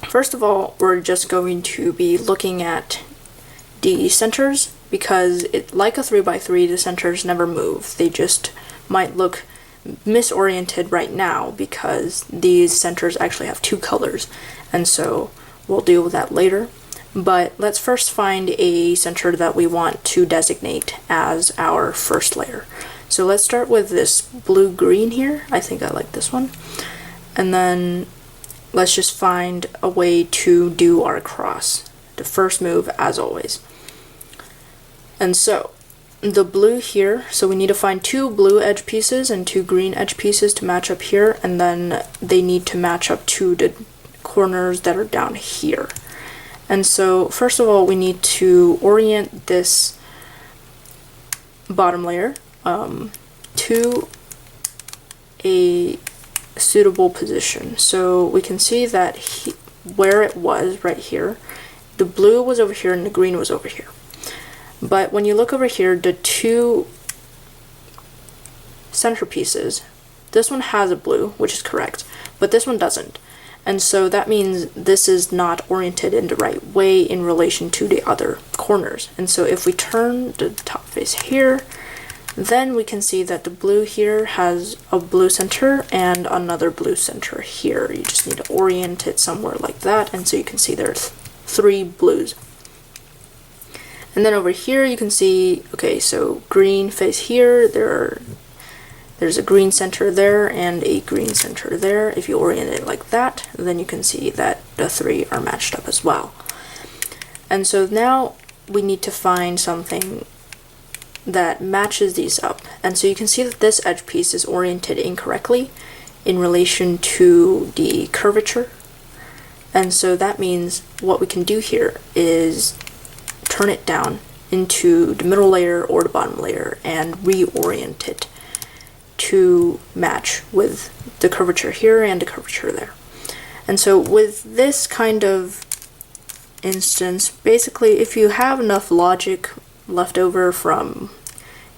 First of all, we're just going to be looking at the centers, because like a 3x3, the centers never move. They just might look misoriented right now because these centers actually have two colors, and so we'll deal with that later. But let's first find a center that we want to designate as our first layer. So let's start with this blue-green here. I think I like this one. And then let's just find a way to do our cross. The first move, as always. And so the blue here, so we need to find two blue edge pieces and two green edge pieces to match up here, and then they need to match up to the corners that are down here. And so first of all, we need to orient this bottom layer to a suitable position. So we can see that where it was right here, the blue was over here and the green was over here. But when you look over here, the two centerpieces, this one has a blue, which is correct, but this one doesn't. And so that means this is not oriented in the right way in relation to the other corners. And so if we turn the top face here, then we can see that the blue here has a blue center and another blue center here. You just need to orient it somewhere like that, and so you can see there's three blues. And then over here you can see, okay, so green face here, there's a green center there and a green center there. If you orient it like that, then you can see that the three are matched up as well. And so now we need to find something that matches these up. And so you can see that this edge piece is oriented incorrectly in relation to the curvature. And so that means what we can do here is turn it down into the middle layer or the bottom layer and reorient it to match with the curvature here and the curvature there. And so with this kind of instance, basically if you have enough logic left over from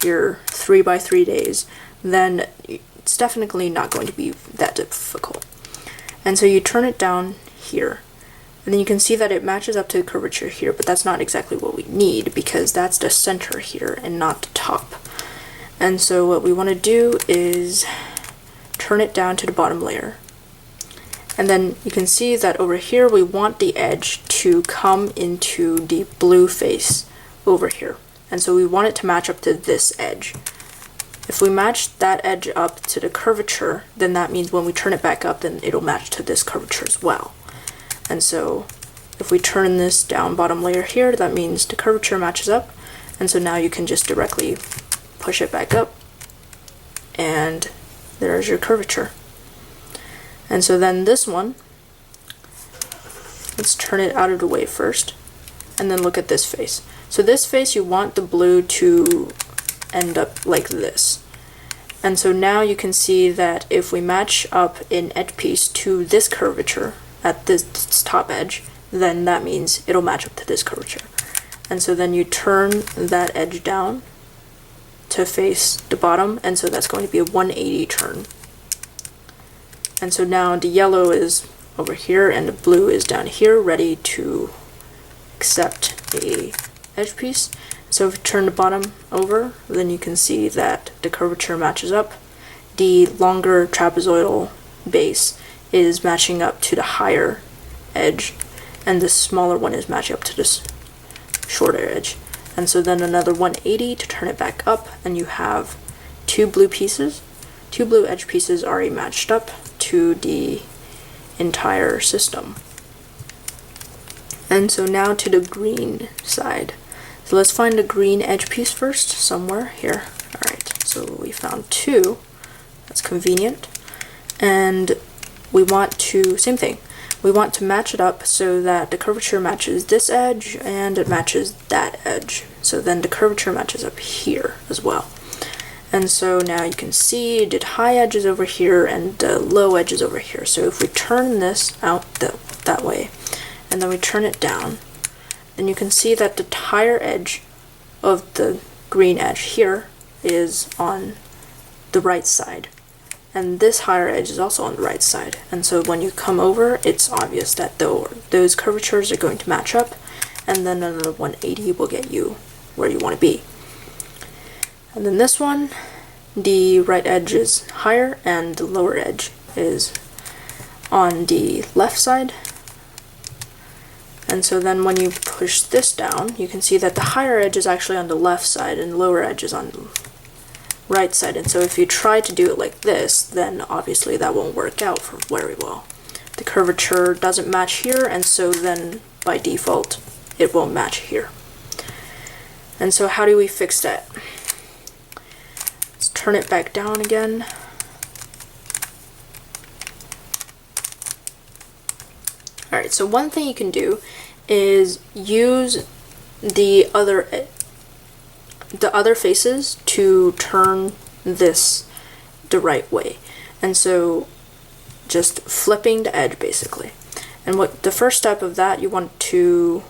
your 3x3 days, then it's definitely not going to be that difficult. And so you turn it down here, and then you can see that it matches up to the curvature here, but that's not exactly what we need because that's the center here and not the top. And so what we want to do is turn it down to the bottom layer. And then you can see that over here we want the edge to come into the blue face over here. And so we want it to match up to this edge. If we match that edge up to the curvature, then that means when we turn it back up, then it'll match to this curvature as well. And so if we turn this down bottom layer here, that means the curvature matches up. And so now you can just directly push it back up, and there's your curvature. And so then this one, let's turn it out of the way first, and then look at this face. So this face, you want the blue to end up like this. And so now you can see that if we match up an edge piece to this curvature at this top edge, then that means it'll match up to this curvature. And so then you turn that edge down to face the bottom, and so that's going to be a 180 turn. And so now the yellow is over here and the blue is down here, ready to accept a edge piece. So if you turn the bottom over, then you can see that the curvature matches up. The longer trapezoidal base is matching up to the higher edge, and the smaller one is matching up to this shorter edge. And so then another 180 to turn it back up, and you have two blue pieces. Two blue edge pieces already matched up to the entire system. And so now to the green side. So let's find the green edge piece first, somewhere here. Alright, so we found two. That's convenient. And we want to, same thing, we want to match it up so that the curvature matches this edge and it matches that edge. So then the curvature matches up here as well. And so now you can see the high edge is over here and the low edge is over here. So if we turn this out that way, and then we turn it down, then you can see that the higher edge of the green edge here is on the right side. and this higher edge is also on the right side. And so when you come over, it's obvious that those curvatures are going to match up, and then another 180 will get you where you want to be. And then this one, the right edge is higher and the lower edge is on the left side. And so then when you push this down, you can see that the higher edge is actually on the left side and the lower edge is on the right side. And so if you try to do it like this, then obviously that won't work out very well. The curvature doesn't match here, and so then by default it won't match here. And so how do we fix that? Let's turn it back down again. Alright, so one thing you can do is use the other faces to turn this the right way. And so just flipping the edge basically. And what the first step of that, you want to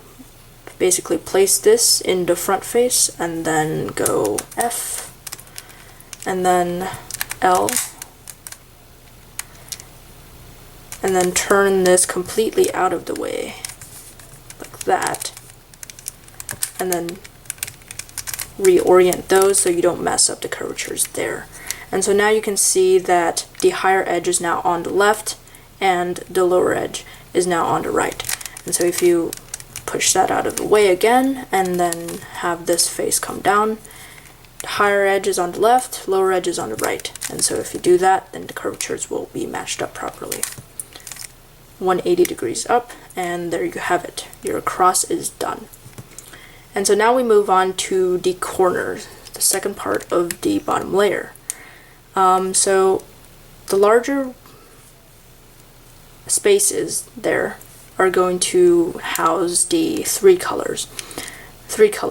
basically place this in the front face and then go F and then L. And then turn this completely out of the way, like that, and then reorient those so you don't mess up the curvatures there. And so now you can see that the higher edge is now on the left and the lower edge is now on the right. And so if you push that out of the way again and then have this face come down, the higher edge is on the left, lower edge is on the right. And so if you do that, then the curvatures will be matched up properly. 180 degrees up, and there you have it. Your cross is done. And so now we move on to the corners, the second part of the bottom layer. So the larger spaces there are going to house the three color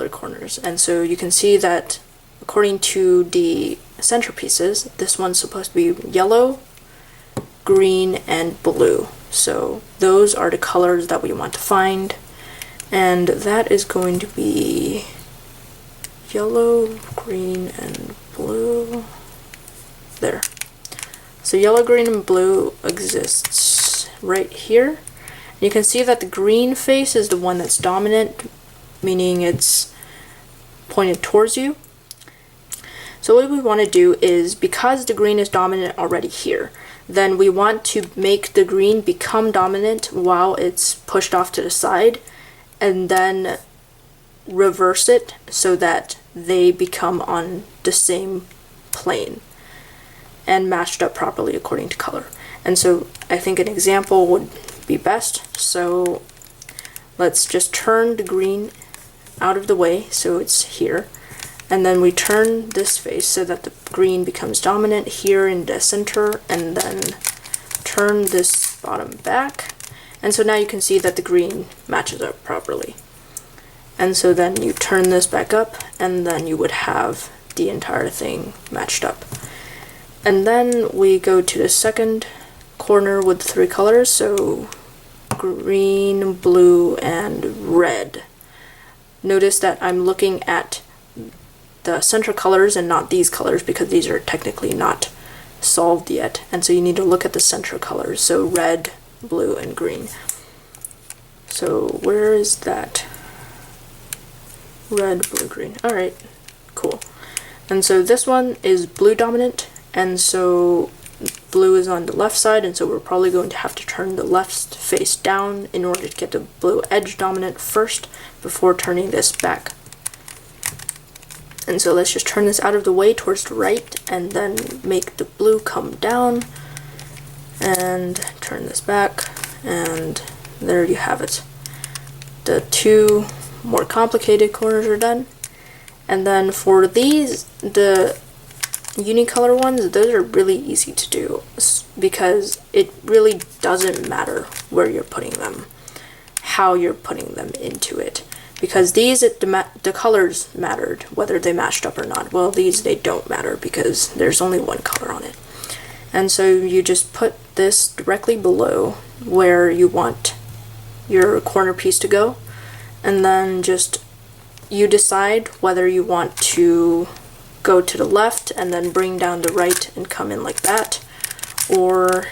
corners. And so you can see that according to the centerpieces, this one's supposed to be yellow, green, and blue. So those are the colors that we want to find, and that is going to be yellow, green, and blue. There. So yellow, green, and blue exists right here. You can see that the green face is the one that's dominant, meaning it's pointed towards you. So what we want to do is, because the green is dominant already here, then we want to make the green become dominant while it's pushed off to the side, and then reverse it so that they become on the same plane and matched up properly according to color. And so I think an example would be best. So let's just turn the green out of the way so it's here, and then we turn this face so that the green becomes dominant here in the center, and then turn this bottom back. And so now you can see that the green matches up properly. And so then you turn this back up, and then you would have the entire thing matched up. And then we go to the second corner with the three colors, so green, blue, and red. Notice that I'm looking at the center colors and not these colors, because these are technically not solved yet, and so you need to look at the center colors, so red, blue, and green. So where is that? Red, blue, green. Alright, cool. And so this one is blue dominant, and so blue is on the left side, and so we're probably going to have to turn the left face down in order to get the blue edge dominant first before turning this back. And so let's just turn this out of the way towards the right, and then make the blue come down, and turn this back, and there you have it. The two more complicated corners are done. And then for these, the unicolor ones, those are really easy to do, because it really doesn't matter where you're putting them, how you're putting them into it. Because these, the colors mattered, whether they matched up or not. Well, these, they don't matter because there's only one color on it. And so you just put this directly below where you want your corner piece to go, and then just you decide whether you want to go to the left and then bring down the right and come in like that, or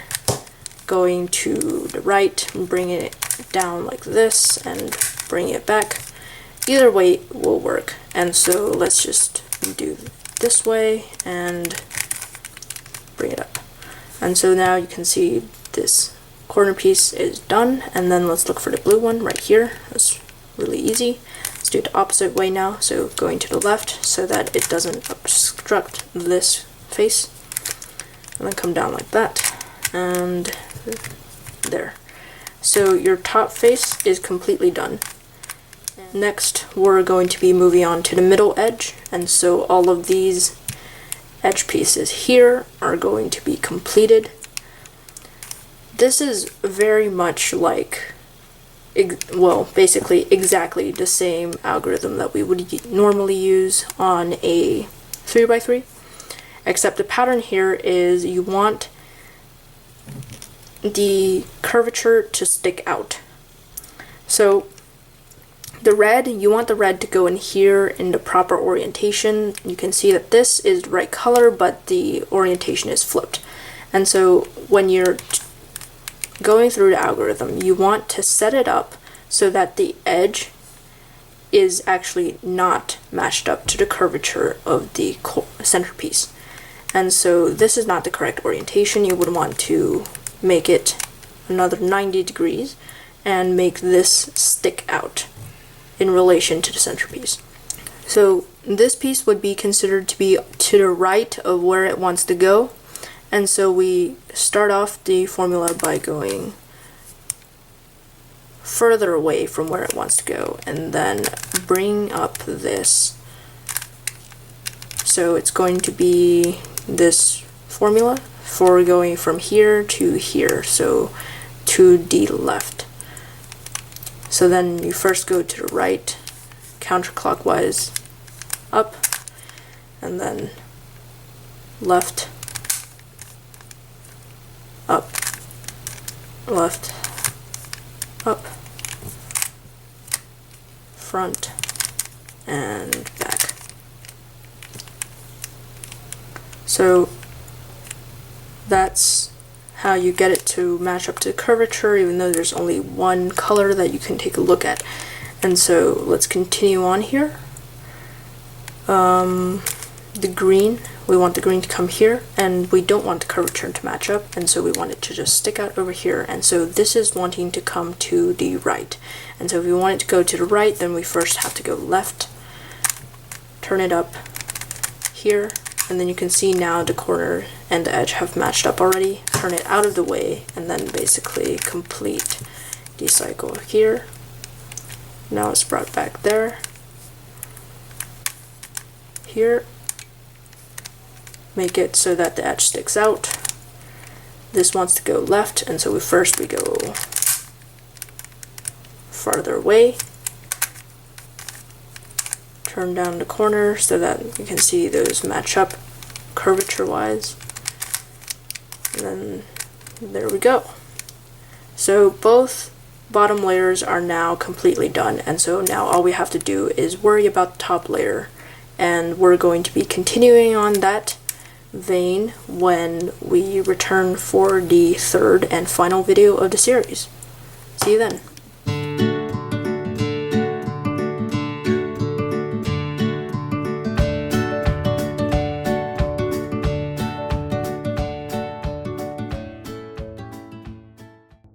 going to the right and bringing it down like this and bringing it back. Either way will work. And so let's just do this way and bring it up. And so now you can see this corner piece is done, and then let's look for the blue one right here. That's really easy. Let's do it the opposite way now, so going to the left so that it doesn't obstruct this face, and then come down like that, and there. So your top face is completely done. Next, we're going to be moving on to the middle edge, and so all of these edge pieces here are going to be completed. This is very much like, well, basically exactly the same algorithm that we would normally use on a 3x3, except the pattern here is you want the curvature to stick out. So the red, you want the red to go in here in the proper orientation. You can see that this is the right color, but the orientation is flipped. And so when you're going through the algorithm, you want to set it up so that the edge is actually not matched up to the curvature of the centerpiece. And so this is not the correct orientation. You would want to make it another 90 degrees and make this stick out in relation to the centerpiece. So this piece would be considered to be to the right of where it wants to go, and so we start off the formula by going further away from where it wants to go and then bring up this. So it's going to be this formula for going from here to here, so to the left. So then you first go to the right, counterclockwise up, and then left, up, left, up, front, and back. So that's how you get it to match up to curvature, even though there's only one color that you can take a look at. And so let's continue on here. The green, we want the green to come here, and we don't want the curvature to match up, and so we want it to just stick out over here. And so this is wanting to come to the right. And so if we want it to go to the right, then we first have to go left, turn it up here, and then you can see now the corner and the edge have matched up already. Turn it out of the way, and then basically complete the cycle here. Now it's brought back there. Here, make it so that the edge sticks out. This wants to go left, and so we go farther away. Turn down the corner so that you can see those match up curvature wise. And then there we go. So both bottom layers are now completely done, and so now all we have to do is worry about the top layer, and we're going to be continuing on that vein when we return for the third and final video of the series. See you then.